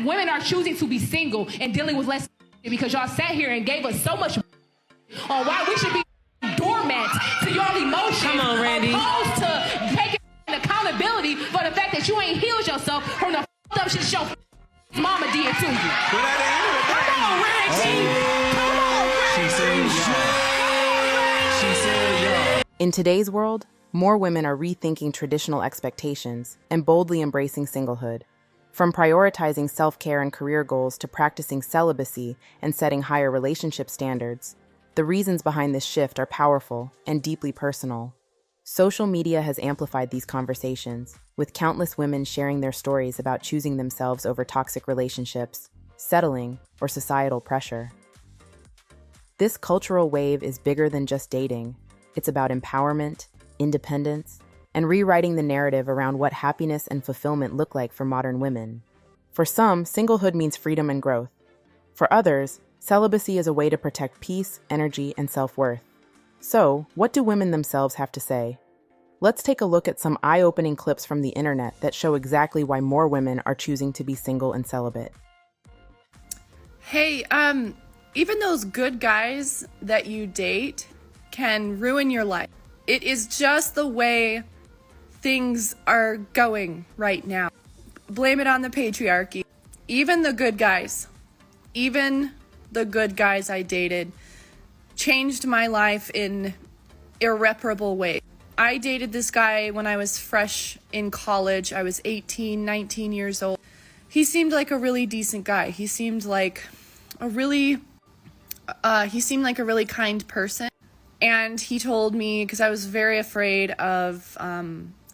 women are choosing to be single and dealing with less because y'all sat here and gave us so much on why we should be doormats to y'all emotions. Come on, Randy. Opposed to taking accountability for the fact that you ain't healed yourself from the up shit your mama did to you. Come on, Randy. Come on, Randy. She said, In today's world, more women are rethinking traditional expectations and boldly embracing singlehood. From prioritizing self-care and career goals to practicing celibacy and setting higher relationship standards, the reasons behind this shift are powerful and deeply personal. Social media has amplified these conversations, with countless women sharing their stories about choosing themselves over toxic relationships, settling, or societal pressure. This cultural wave is bigger than just dating. It's about empowerment, independence, and rewriting the narrative around what happiness and fulfillment look like for modern women. For some, singlehood means freedom and growth. For others, celibacy is a way to protect peace, energy, and self-worth. So, what do women themselves have to say? Let's take a look at some eye-opening clips from the internet that show exactly why more women are choosing to be single and celibate. Hey, even those good guys that you date can ruin your life. It is just the way things are going right now. Blame it on the patriarchy. Even the good guys I dated changed my life in irreparable ways. I dated this guy when I was fresh in college. I was 18, 19 years old. He seemed like a really decent guy. He seemed like a really kind person. And he told me, because I was very afraid of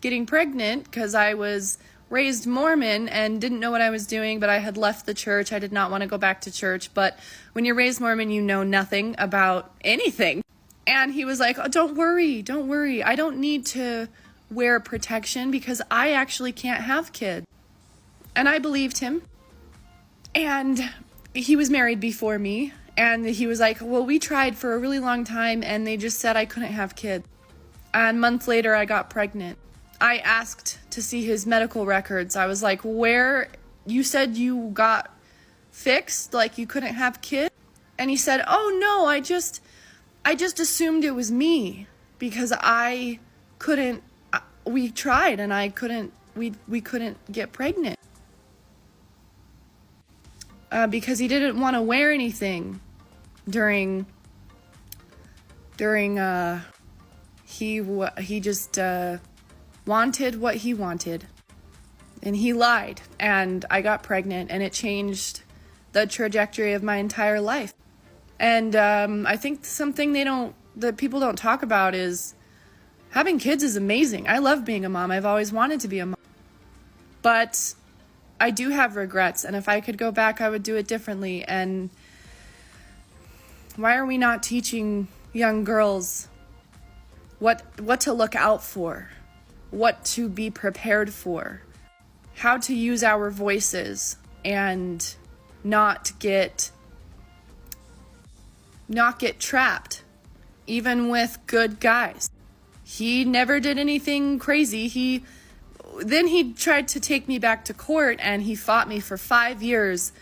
getting pregnant, because I was raised Mormon and didn't know what I was doing, but I had left the church. I did not want to go back to church. But when you're raised Mormon, you know nothing about anything. And he was like, oh, don't worry. I don't need to wear protection because I actually can't have kids. And I believed him. And he was married before me. And he was like, well, we tried for a really long time and they just said I couldn't have kids. And a month later, I got pregnant. I asked to see his medical records. I was like, where? You said you got fixed, like you couldn't have kids? And he said, oh no, I just assumed it was me because I couldn't, we tried and I couldn't, we couldn't get pregnant. Because he didn't want to wear anything during he just wanted what he wanted, and he lied, and I got pregnant, and it changed the trajectory of my entire life. And I think something that people don't talk about is having kids is amazing. I love being a mom. I've always wanted to be a mom, but I do have regrets, and if I could go back, I would do it differently. And why are we not teaching young girls what to look out for, what to be prepared for, how to use our voices and not get trapped, even with good guys? He never did anything crazy. Then he tried to take me back to court, and he fought me for 5 years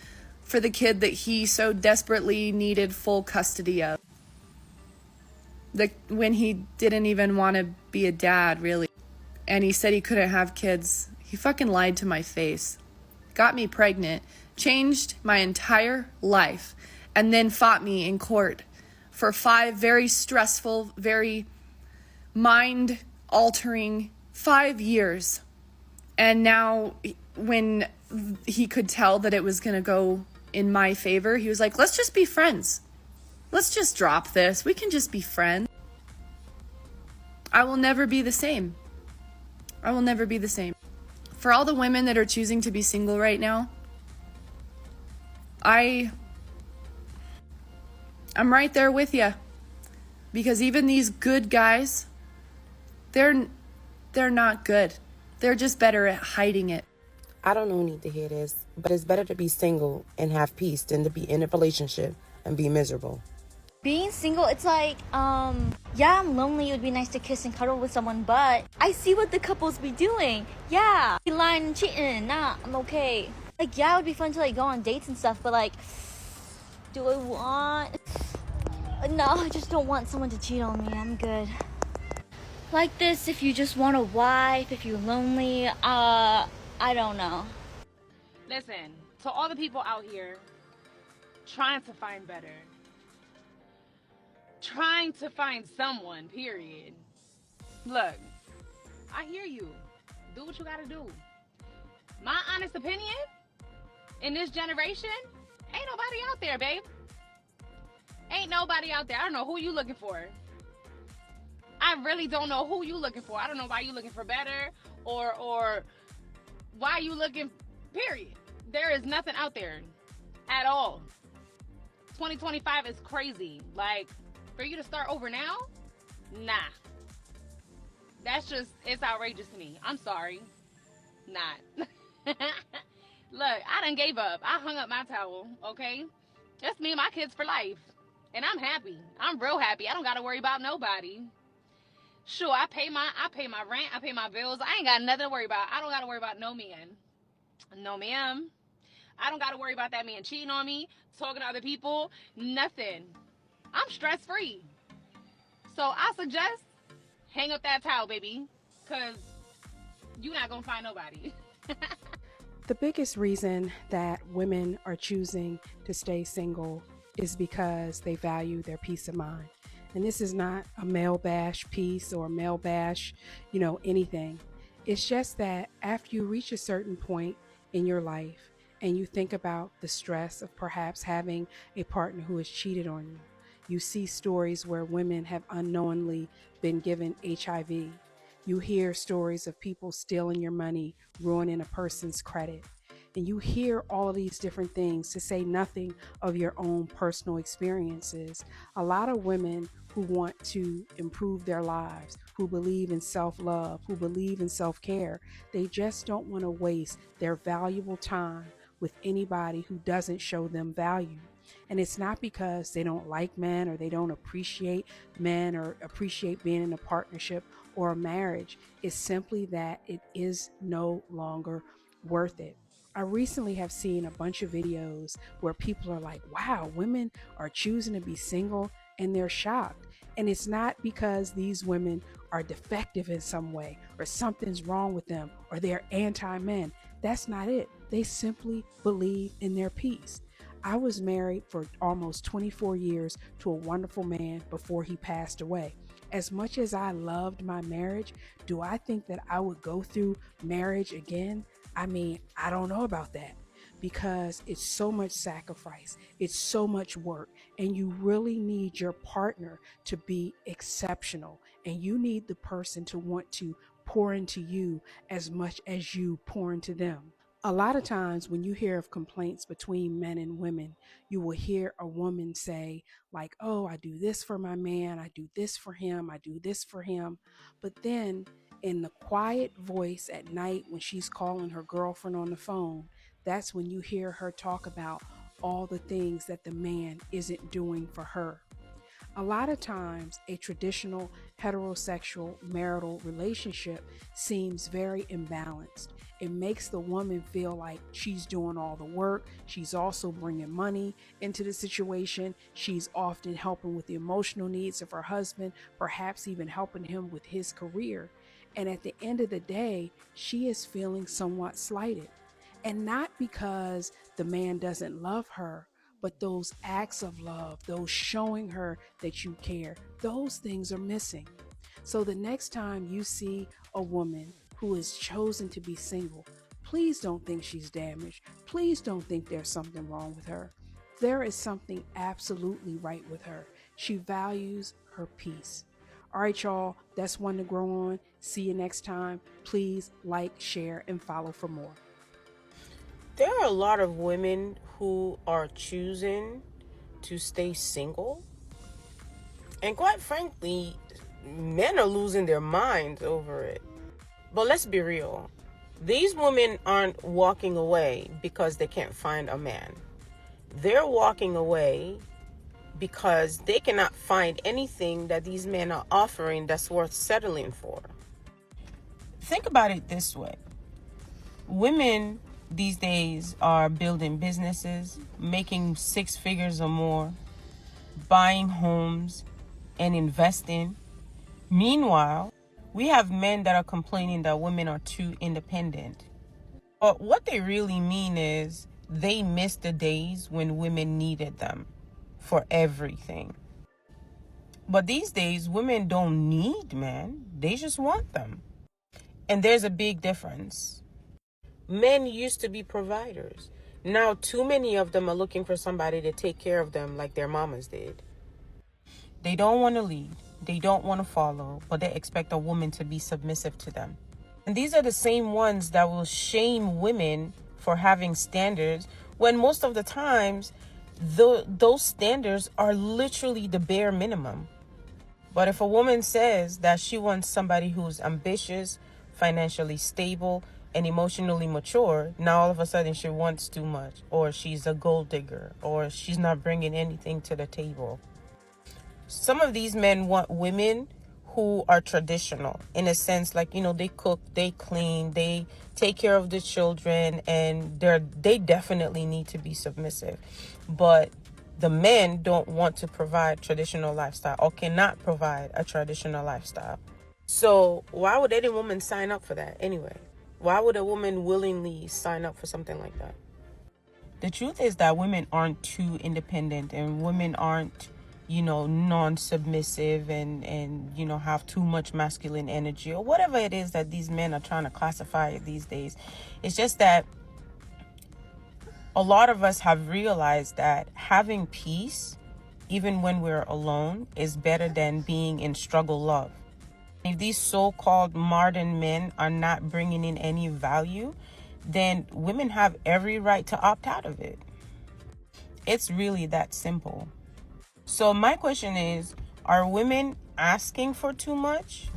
for the kid that he so desperately needed full custody of. When he didn't even want to be a dad, really. And he said he couldn't have kids. He fucking lied to my face. Got me pregnant, changed my entire life, and then fought me in court for 5 very stressful, very mind-altering 5 years. And now, when he could tell that it was going to go in my favor, he was like, let's just be friends. Let's just drop this. We can just be friends. I will never be the same. I will never be the same. For all the women that are choosing to be single right now, I'm right there with you. Because even these good guys, they're not good. They're just better at hiding it. I don't need to hear this, but it's better to be single and have peace than to be in a relationship and be miserable. Being single, it's like, yeah, I'm lonely. It would be nice to kiss and cuddle with someone, but I see what the couples be doing. Yeah, lying and cheating. Nah, I'm okay. Like, yeah, it would be fun to like go on dates and stuff, but like, do I want? No, I just don't want someone to cheat on me. I'm good. Like this, if you just want a wife, if you're lonely, I don't know. Listen, to all the people out here trying to find better, trying to find someone, period. Look, I hear you. Do what you gotta do. My honest opinion, in this generation, ain't nobody out there, babe. Ain't nobody out there. I don't know who you looking for. I really don't know who you looking for. I don't know why you looking for better or why you looking, period. There is nothing out there at all. 2025 is crazy. Like, for you to start over now? Nah. That's just, it's outrageous to me. I'm sorry. Not. Look, I done gave up. I hung up my towel, okay? That's me and my kids for life. And I'm happy. I'm real happy. I don't gotta worry about nobody. Sure, I pay my rent, I pay my bills. I ain't got nothing to worry about. I don't gotta worry about no man. No ma'am. I don't gotta worry about that man cheating on me, talking to other people, nothing. I'm stress free. So I suggest hang up that towel, baby, cause you're not gonna find nobody. The biggest reason that women are choosing to stay single is because they value their peace of mind. And this is not a male bash piece or male bash, anything. It's just that after you reach a certain point in your life and you think about the stress of perhaps having a partner who has cheated on you, you see stories where women have unknowingly been given HIV. You hear stories of people stealing your money, ruining a person's credit. And you hear all of these different things, to say nothing of your own personal experiences. A lot of women who want to improve their lives, who believe in self-love, who believe in self-care, they just don't want to waste their valuable time with anybody who doesn't show them value. And it's not because they don't like men or they don't appreciate men or appreciate being in a partnership or a marriage. It's simply that it is no longer worth it. I recently have seen a bunch of videos where people are like, wow, women are choosing to be single, and they're shocked. And it's not because these women are defective in some way or something's wrong with them or they're anti-men. That's not it. They simply believe in their peace. I was married for almost 24 years to a wonderful man before he passed away. As much as I loved my marriage, do I think that I would go through marriage again? I mean, I don't know about that, because it's so much sacrifice, it's so much work, and you really need your partner to be exceptional, and you need the person to want to pour into you as much as you pour into them. A lot of times when you hear of complaints between men and women, you will hear a woman say like, oh, I do this for my man, I do this for him, I do this for him. But then in the quiet voice at night when she's calling her girlfriend on the phone, that's when you hear her talk about all the things that the man isn't doing for her. A lot of times, a traditional heterosexual marital relationship seems very imbalanced. It makes the woman feel like she's doing all the work. She's also bringing money into the situation. She's often helping with the emotional needs of her husband, perhaps even helping him with his career. And at the end of the day, she is feeling somewhat slighted. And not because the man doesn't love her, but those acts of love, those showing her that you care, those things are missing. So the next time you see a woman who has chosen to be single, please don't think she's damaged. Please don't think there's something wrong with her. There is something absolutely right with her. She values her peace. All right, y'all, that's one to grow on. See you next time. Please like, share, and follow for more. There are a lot of women who are choosing to stay single. And quite frankly, men are losing their minds over it. But let's be real. These women aren't walking away because they can't find a man. They're walking away because they cannot find anything that these men are offering that's worth settling for. Think about it this way. Women these days are building businesses, making 6 figures or more, buying homes, and investing. Meanwhile, we have men that are complaining that women are too independent. But what they really mean is they miss the days when women needed them for everything. But these days, women don't need men. They just want them. And there's a big difference. Men used to be providers. Now, too many of them are looking for somebody to take care of them like their mamas did. They don't want to lead. They don't want to follow, but they expect a woman to be submissive to them. And these are the same ones that will shame women for having standards when most of the times those standards are literally the bare minimum. But if a woman says that she wants somebody who's ambitious, financially stable, and emotionally mature, now all of a sudden she wants too much, or she's a gold digger, or she's not bringing anything to the table. Some of these men want women who are traditional in a sense, like, they cook, they clean, they take care of the children, and they definitely need to be submissive. But the men don't want to provide traditional lifestyle or cannot provide a traditional lifestyle. So why would any woman sign up for that anyway? Why would a woman willingly sign up for something like that? The truth is that women aren't too independent, and women aren't, non-submissive and have too much masculine energy or whatever it is that these men are trying to classify it these days. It's just that a lot of us have realized that having peace, even when we're alone, is better than being in struggle love. If these so-called modern men are not bringing in any value, then women have every right to opt out of it. It's really that simple. So my question is, are women asking for too much?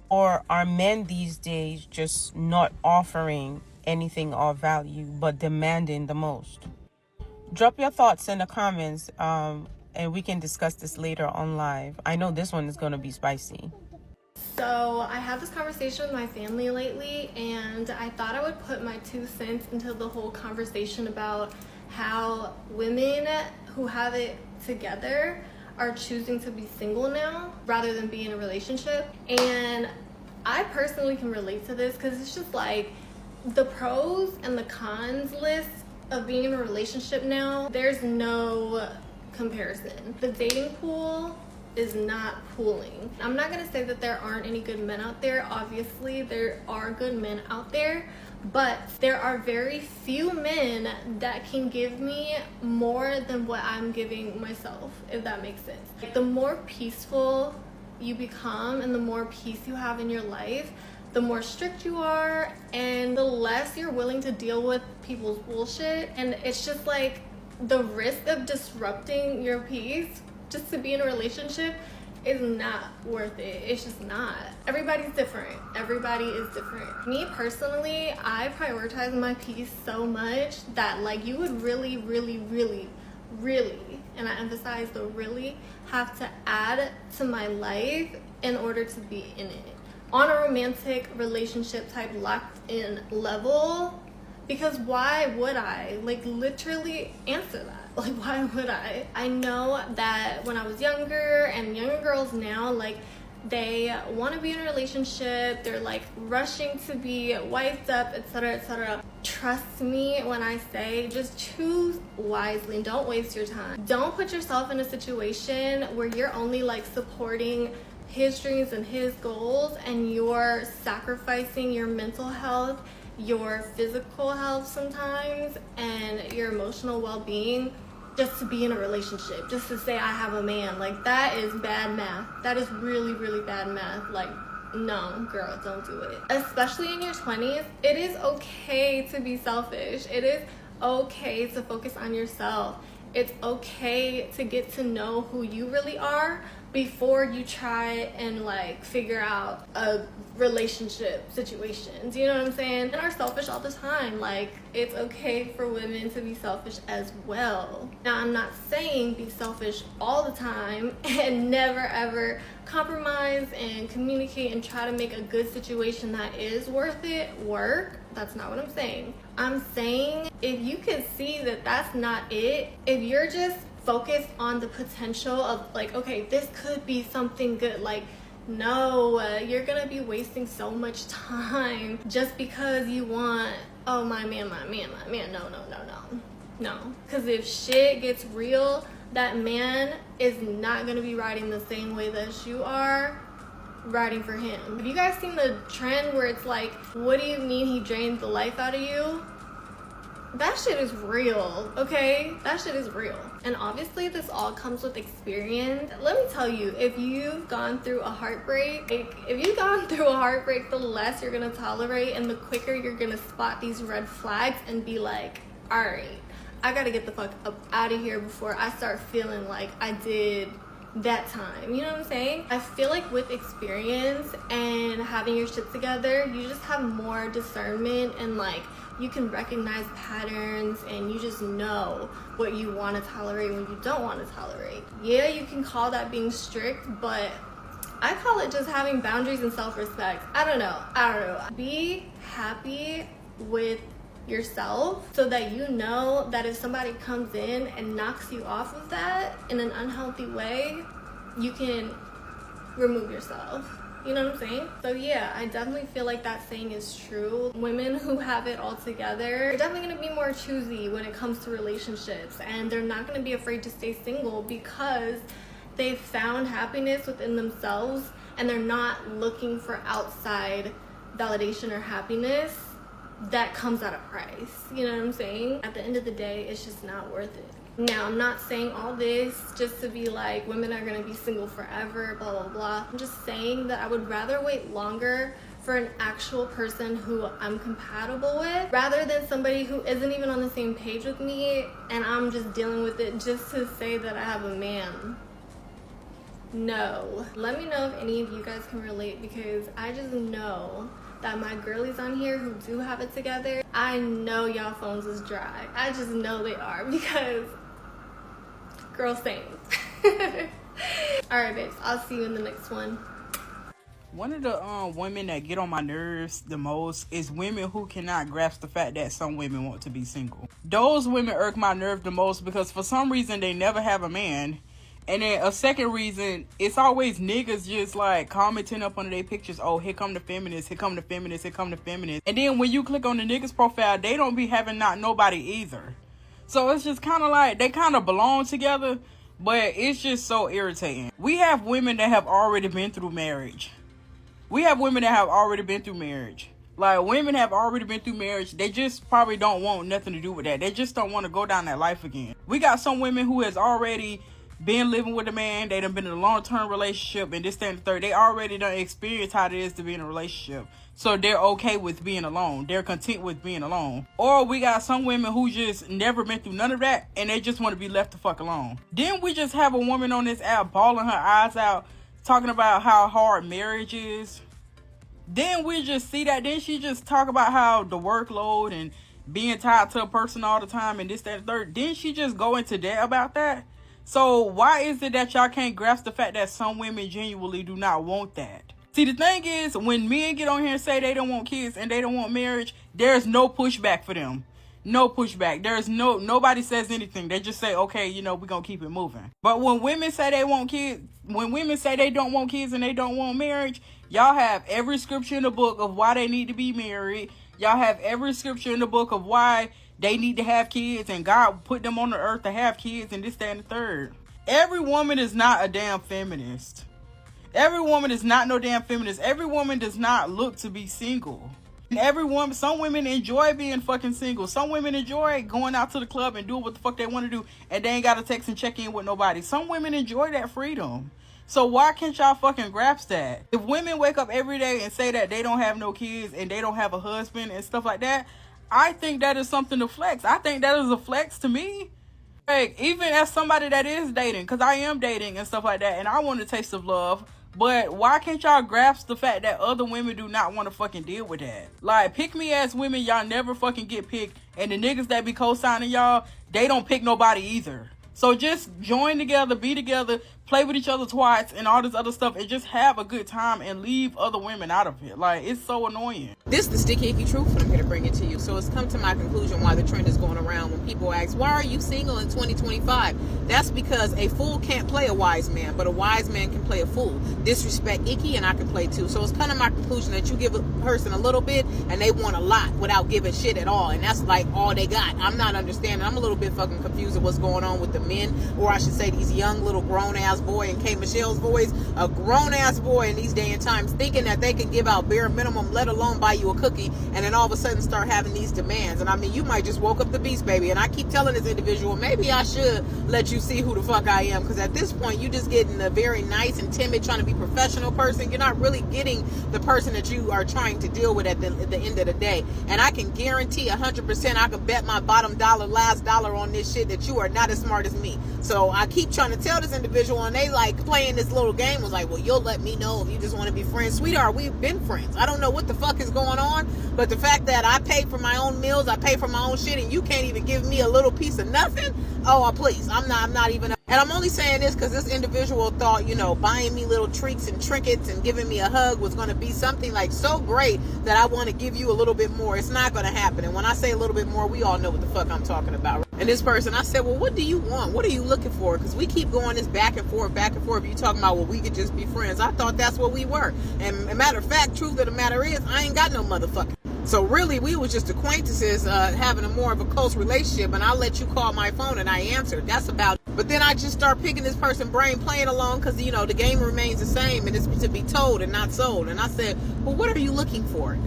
Or are men these days just not offering anything of value but demanding the most? Drop your thoughts in the comments and we can discuss this later on live. I know this one is going to be spicy. So I had this conversation with my family lately, and I thought I would put my 2 cents into the whole conversation about how women who have it together are choosing to be single now rather than be in a relationship. And I personally can relate to this because it's just like the pros and the cons list of being in a relationship now, there's no comparison. The dating pool is not pooling. I'm not gonna say that there aren't any good men out there. Obviously, there are good men out there, but there are very few men that can give me more than what I'm giving myself, if that makes sense. The more peaceful you become and the more peace you have in your life, the more strict you are and the less you're willing to deal with people's bullshit. And it's just like the risk of disrupting your peace just to be in a relationship is not worth it. It's just not. Everybody's different. Everybody is different. Me personally, I prioritize my peace so much that like you would really, really, really, really, and I emphasize the really, have to add to my life in order to be in it. On a romantic relationship type locked in level, because why would I? Like literally answer that. Like why would I? I know that when I was younger and younger girls now, like they want to be in a relationship, they're like rushing to be wiped up, etc., etc. Trust me when I say just choose wisely and don't waste your time. Don't put yourself in a situation where you're only like supporting his dreams and his goals and you're sacrificing your mental health, your physical health sometimes, and your emotional well-being just to be in a relationship, just to say I have a man. Like that is bad math. That is really, really bad math. Like no, girl, don't do it. Especially in your 20s, it is okay to be selfish. It is okay to focus on yourself. It's okay to get to know who you really are before you try and like figure out a relationship situation. Do you know what I'm saying? Men are selfish all the time. Like it's okay for women to be selfish as well. Now I'm not saying be selfish all the time and never ever compromise and communicate and try to make a good situation that is worth it work. That's not what I'm saying. I'm saying if you can see that that's not it, if you're just focused on the potential of like, okay, this could be something good, like, no, you're gonna be wasting so much time just because you want, oh, my man. No. Because if shit gets real, that man is not gonna be riding the same way that you are riding for him. Have you guys seen the trend where it's like, what do you mean he drained the life out of you? That shit is real, okay? That shit is real. And obviously this all comes with experience. Let me tell you, if you've gone through a heartbreak, the less you're gonna tolerate and the quicker you're gonna spot these red flags and be like, all right, I gotta get the fuck up out of here before I start feeling like I did that time. You know what I'm saying? I feel like with experience and having your shit together, you just have more discernment and like you can recognize patterns and you just know what you want to tolerate when you don't want to tolerate. Yeah, you can call that being strict, but I call it just having boundaries and self-respect. I don't know. Be happy with yourself so that you know that if somebody comes in and knocks you off of that in an unhealthy way, you can remove yourself. You know what I'm saying? So yeah, I definitely feel like that saying is true. Women who have it all together are definitely going to be more choosy when it comes to relationships, and they're not going to be afraid to stay single because they've found happiness within themselves and they're not looking for outside validation or happiness that comes at a price. You know what I'm saying? At the end of the day, it's just not worth it. Now, I'm not saying all this just to be like, women are gonna be single forever, blah, blah, blah. I'm just saying that I would rather wait longer for an actual person who I'm compatible with rather than somebody who isn't even on the same page with me and I'm just dealing with it just to say that I have a man. No. Let me know if any of you guys can relate, because I just know that my girlies on here who do have it together, I know y'all phones is dry. I just know they are, because girl, same. Alright babes, I'll see you in the next one. One of the women that get on my nerves the most is women who cannot grasp the fact that some women want to be single. Those women irk my nerve the most because for some reason they never have a man. And then a second reason, it's always niggas just like commenting up under their pictures, oh, here come the feminists, here come the feminists, here come the feminists. And then when you click on the niggas profile, they don't be having not nobody either. So it's just kind of like, they kind of belong together, but it's just so irritating. We have women that have already been through marriage. Like, women have already been through marriage. They just probably don't want nothing to do with that. They just don't want to go down that life again. We got some women who has already been living with a man. They done been in a long-term relationship and this, that, and the third. They already done experienced how it is to be in a relationship. So they're okay with being alone. They're content with being alone. Or we got some women who just never been through none of that and they just want to be left the fuck alone. Then we just have a woman on this app bawling her eyes out, talking about how hard marriage is. Then we just see that. Then she just talk about how the workload and being tied to a person all the time and this, that, and the third. Then she just go into debt about that. So why is it that y'all can't grasp the fact that some women genuinely do not want that? See, the thing is, when men get on here and say they don't want kids and they don't want marriage, there's no pushback for them. No pushback. There's nobody says anything. They just say, okay, you know, we're gonna keep it moving. But when women say they want kids, when women say they don't want kids and they don't want marriage, y'all have every scripture in the book of why they need to be married. Y'all have every scripture in the book of why they need to have kids and God put them on the earth to have kids and this, that, and the third. Every woman is not a damn feminist. Every woman is not no damn feminist. Every woman does not look to be single. And some women enjoy being fucking single. Some women enjoy going out to the club and doing what the fuck they want to do and they ain't got to text and check in with nobody. Some women enjoy that freedom. So why can't y'all fucking grasp that? If women wake up every day and say that they don't have no kids and they don't have a husband and stuff like that, I think that is something to flex. I think that is a flex to me. Like, even as somebody that is dating, because I am dating and stuff like that, and I want a taste of love, but why can't y'all grasp the fact that other women do not want to fucking deal with that? Like, pick me ass women, y'all never fucking get picked, and the niggas that be co-signing y'all, they don't pick nobody either. So just join together, be together, play with each other twice and all this other stuff and just have a good time and leave other women out of it. Like, it's so annoying. This is the sticky icky truth, and I'm here to bring it to you. So it's come to my conclusion why the trend is going around when people ask, why are you single in 2025? That's because a fool can't play a wise man, but a wise man can play a fool. Disrespect icky, and I can play too. So it's kind of my conclusion that you give a person a little bit and they want a lot without giving shit at all, and that's like all they got. I'm not understanding. I'm a little bit fucking confused at what's going on with the men, or I should say these young little grown ass boy, in K Michelle's voice, a grown ass boy in these day and times thinking that they can give out bare minimum, let alone buy you a cookie, and then all of a sudden start having these demands. And I mean, you might just woke up the beast, baby. And I keep telling this individual, maybe I should let you see who the fuck I am, because at this point you just getting a very nice and timid, trying to be professional person. You're not really getting the person that you are trying to deal with at the end of the day. And I can guarantee 100%, I can bet my bottom dollar, last dollar on this shit, that you are not as smart as me. So I keep trying to tell this individual, and they like playing this little game, was like, well, you'll let me know if you just want to be friends. Sweetheart, we've been friends. I don't know what the fuck is going on, but the fact that I pay for my own meals, I pay for my own shit, and you can't even give me a little piece of nothing, oh please, I'm not even. And I'm only saying this because this individual thought, you know, buying me little treats and trinkets and giving me a hug was going to be something like so great that I want to give you a little bit more. It's not going to happen. And when I say a little bit more, we all know what the fuck I'm talking about. And this person, I said, well, what do you want? What are you looking for? Because we keep going this back and forth. You talking about, well, we could just be friends. I thought that's what we were. And a matter of fact, truth of the matter is, I ain't got no motherfucker. So really, we was just acquaintances, having a more of a close relationship, and I'll let you call my phone and I answered. That's about it. But then I just start picking this person's brain, playing along, because, you know, the game remains the same, and it's to be told and not sold. And I said, well, what are you looking for?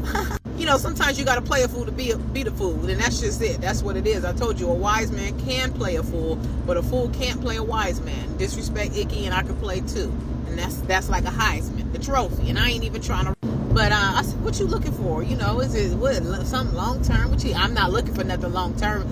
You know, sometimes you got to play a fool to be the fool, and that's just it. That's what it is. I told you, a wise man can play a fool, but a fool can't play a wise man. Disrespect icky, and I can play too. And that's like a Heisman, the trophy, and I ain't even trying to. But I said, what you looking for? You know, is it something long term? I'm not looking for nothing long term.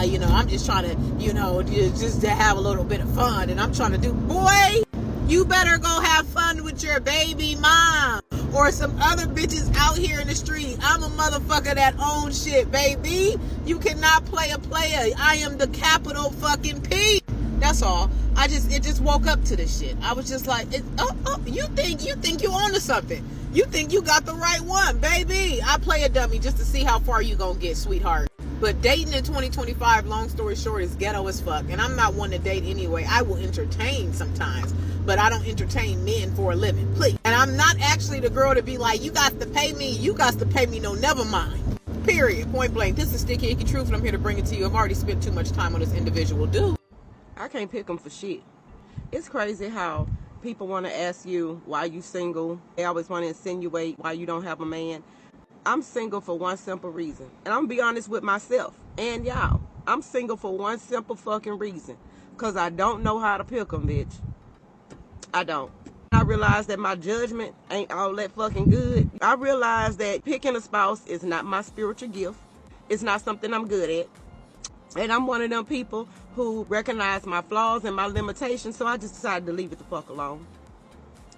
You know, I'm just trying to, you know, just to have a little bit of fun. And I'm trying to do, boy, you better go have fun with your baby mom or some other bitches out here in the street. I'm a motherfucker that owns shit, baby. You cannot play a player. I am the capital fucking P. That's all. It just woke up to this shit. I was just like, you think you own to something. You think you got the right one, baby. I play a dummy just to see how far you gonna get, sweetheart. But dating in 2025, long story short, is ghetto as fuck. And I'm not one to date anyway. I will entertain sometimes, but I don't entertain men for a living, please. And I'm not actually the girl to be like, you got to pay me. You got to pay me. No, never mind. Period. Point blank. This is Sticky Icky Truth, and I'm here to bring it to you. I've already spent too much time on this individual dude. I can't pick them for shit. It's crazy how people want to ask you why you single. They always want to insinuate why you don't have a man. I'm single for one simple reason. And I'm going to be honest with myself and y'all. I'm single for one simple fucking reason. Because I don't know how to pick them, bitch. I don't. I realize that my judgment ain't all that fucking good. I realize that picking a spouse is not my spiritual gift. It's not something I'm good at. And I'm one of them people who recognize my flaws and my limitations, so I just decided to leave it the fuck alone.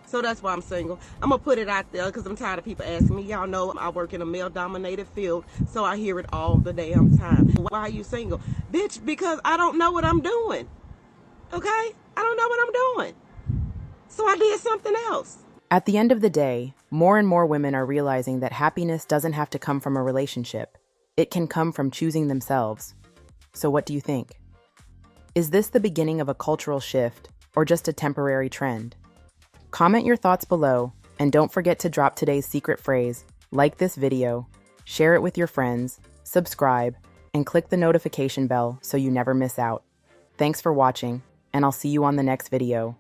So that's why I'm single. I'm going to put it out there because I'm tired of people asking me. Y'all know I work in a male-dominated field, so I hear it all the damn time. Why are you single? Bitch, because I don't know what I'm doing. Okay? I don't know what I'm doing. So I did something else. At the end of the day, more and more women are realizing that happiness doesn't have to come from a relationship. It can come from choosing themselves. So what do you think? Is this the beginning of a cultural shift or just a temporary trend? Comment your thoughts below, and don't forget to drop today's secret phrase, like this video, share it with your friends, subscribe, and click the notification bell so you never miss out. Thanks for watching, and I'll see you on the next video.